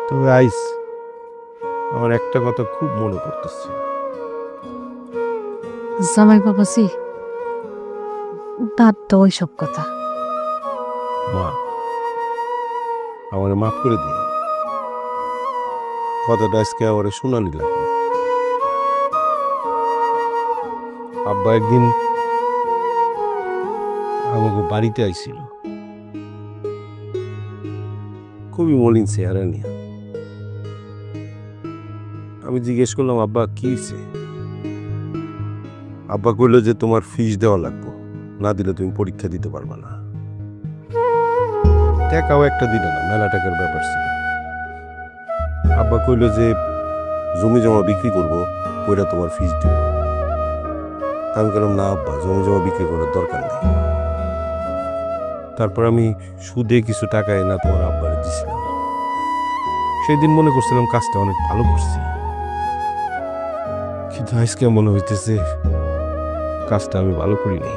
তবে আইস আমার একটা কথা খুব মনে পড়তেছে। জামাই বাবাজি, বাদ দাও ওইসব কথা। মা, আমার মাফ করে দিও। কথাটা আজকে আমার শোনানি লাগবে। আব্বা একদিন আমাকে বাড়িতে আইছিল, খুবই মলিন চেহারা নিয়ে। আমি জিজ্ঞেস করলাম, আব্বা কি হয়েছে? আব্বা কইল যে তোমার ফিস দেওয়া লাগবে, না দিলে তুমি পরীক্ষা দিতে পারবে না। টাকাও একটা দিলে না, মেলা টাকার ব্যাপার ছিল। আব্বা কইল যে জমি জমা বিক্রি করবো, ওইটা তোমার ফিস দিব। আমি বললাম, না আব্বা, জমি জমা বিক্রি করার দরকার নেই। তারপর আমি সুদে কিছু টাকা এনে তোমার আব্বারে দিছিলাম। সেই দিন মনে করছিলাম কাজটা অনেক ভালো করছি, কিন্তু আজকে মনে হইতেছে কাজটা আমি ভালো করিনি।